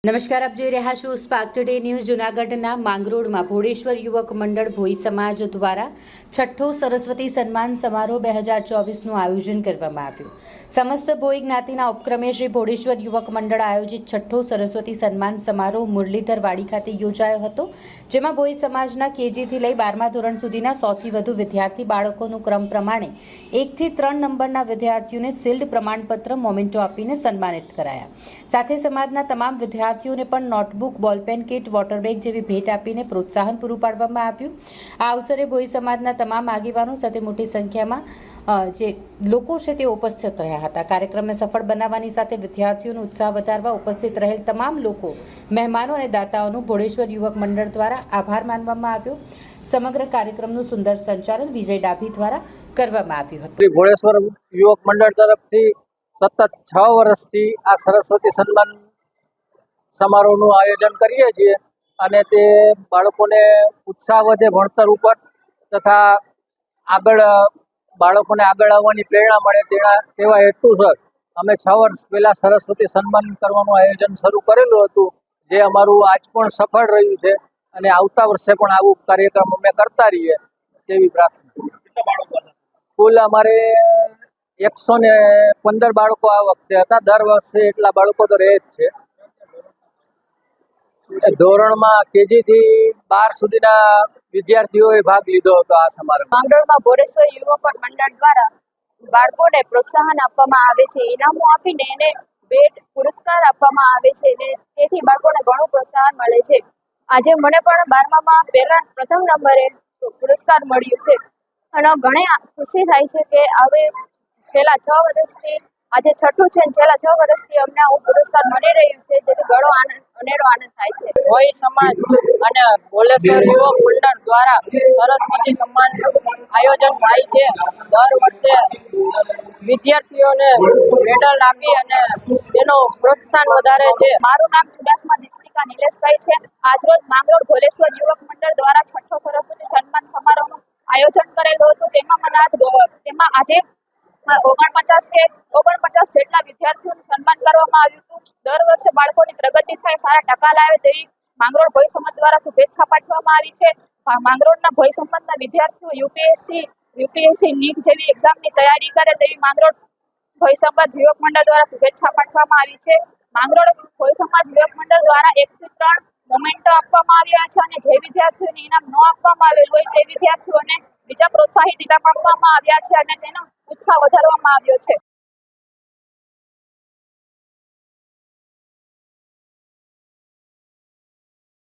નમસ્કાર, આપ જોઈ રહ્યા છો સ્પાર્ક ટુડે ન્યૂઝ. જૂનાગઢના માંગરોળમાં ભોળેશ્વર યુવક મંડળ ભોઈ સમાજ દ્વારા છઠ્ઠો સરસ્વતી સન્માન સમારોહ 2024નું આયોજન કરવામાં આવ્યું. સમસ્ત ભોઈ જ્ઞાતિના ઉપક્રમે શ્રી ભોળેશ્વર યુવક મંડળ આયોજિત છઠ્ઠો સરસ્વતી સન્માન સમારોહ મુરલીધર વાડી ખાતે યોજાયો હતો, જેમાં ભોઈ સમાજના કેજીથી લઈ 12મા ધોરણ સુધીના 100થી વધુ વિદ્યાર્થી બાળકોનું ક્રમ પ્રમાણે 1 થી 3 નંબરના વિદ્યાર્થીઓને શિલ્ડ પ્રમાણપત્ર મોમેન્ટો આપીને સન્માનિત કરાયા. સાથે સમાજના તમામ વિદ્યાર્થીઓને પણ notebook, ballpen kit, water bag જેવી ભેટ આપીને પ્રોત્સાહન પૂરું પાડવામાં આવ્યું. આ અવસરે ભોઈ સમાજના તમામ આગેવાનો સાથે મોટી સંખ્યામાં જે લોકો છે તે ઉપસ્થિત રહ્યા હતા. કાર્યક્રમને સફળ બનાવવાની સાથે વિદ્યાર્થીઓનો ઉત્સાહ વધારવા ઉપસ્થિત રહેલ તમામ લોકો, મહેમાનો અને દાતાઓનું ભોળેશ્વર યુવક મંડળ દ્વારા આભાર માનવામાં આવ્યો. સમગ્ર કાર્યક્રમનું સુંદર સંચાલન વિજય ડાભી દ્વારા કરવામાં આવ્યું હતું. ભોળેશ્વર યુવક મંડળ તરફથી સતત 6 વર્ષથી આ સરસ્વતી સન્માન સમારોહનું આયોજન કરીએ છીએ અને તે બાળકોને ઉત્સાહ વધે ભણતર ઉપર તથા બાળકોને આગળ આવવાની પ્રેરણા મળે તેવા હેતુસર અમે 6 વર્ષ પહેલાં સરસ્વતી સન્માન કરવાનું આયોજન શરૂ કરેલું હતું, જે અમારું આજ પણ સફળ રહ્યું છે અને આવતા વર્ષે પણ આવું કાર્યક્રમ અમે કરતા રહીએ તેવી પ્રાર્થના. કુલ અમારે 115 બાળકો આ વખતે હતા. દર વર્ષે એટલા બાળકો તો રહે જ છે. ધોરણમાં કેજીથી 12 સુધીના વિદ્યાર્થીઓએ ભાગ લીધો હતો આ સમારોહ. માંગરોળમાં ભોળેશ્વર યુવક મંડળ દ્વારા બાળકોને પ્રોત્સાહન આપવામાં આવે છે, ઇનામો આપીને એને ભેટ પુરસ્કાર આપવામાં આવે છે અને તેથી બાળકોને ઘણું પ્રોત્સાહન મળે છે. આજે મને પણ 12માં પ્રથમ નંબરે પુરસ્કાર મળ્યો છે અને ઘણી ખુશી થાય છે કે હવે છેલ્લા 6 વર્ષથી આજે છઠ્ઠું છે અને છેલ્લા 6 વર્ષથી અમને આવું પુરસ્કાર મળી રહ્યું છે, જેથી ઘણો અનેરો આનંદ થાય છે. ભોઈ સમાજ અને ભોળેશ્વર યુવક મંડળ દ્વારા સરસ્વતી સન્માન આયોજન થાય છે. દર વર્ષે વિદ્યાર્થીઓને મેડલ આપી અને તેનું પ્રોત્સાહન વધારે છે. મારું નામ ચુડાસમા દિસ્તિકા નિલેશભાઈ છે. આજરોજ માંગરોળ ભોળેશ્વર યુવક મંડળ દ્વારા છઠ્ઠો સરસ્વતી સન્માન સમારોહનું આયોજન કરેલું હતું. તેમાં આજે 49 જેટલા વિદ્યાર્થીઓનું સન્માન કરવામાં આવ્યું હતું. દર વર્ષે બાળકોની પ્રગતિ થાય, સારા ટકા લાવે તેવી માંગરોળ ભોઈ સમાજ દ્વારા શુભેચ્છા પાઠવવામાં આવી છે. માંગરોળના ભોઈ સમાજના વિદ્યાર્થીઓ યુપીએસસી નીટ જેવી એક્ઝામની તૈયારી કરે તેવી માંગરોળ ભોઈ સમાજ યુવક મંડળ દ્વારા શુભેચ્છા પાઠવવામાં આવી છે. માંગરોળ ભોઈ સમાજ યુવક મંડળ દ્વારા 1 થી 3 મોમેન્ટો આપવામાં આવ્યા છે અને જે વિદ્યાર્થીઓને ઇનામ ન આપવામાં આવેલ હોય તે વિદ્યાર્થીઓને બીજા પ્રોત્સાહિત ઇનામ આપવામાં આવ્યા છે અને તેનો ઉત્સાહ વધારવામાં આવ્યો છે.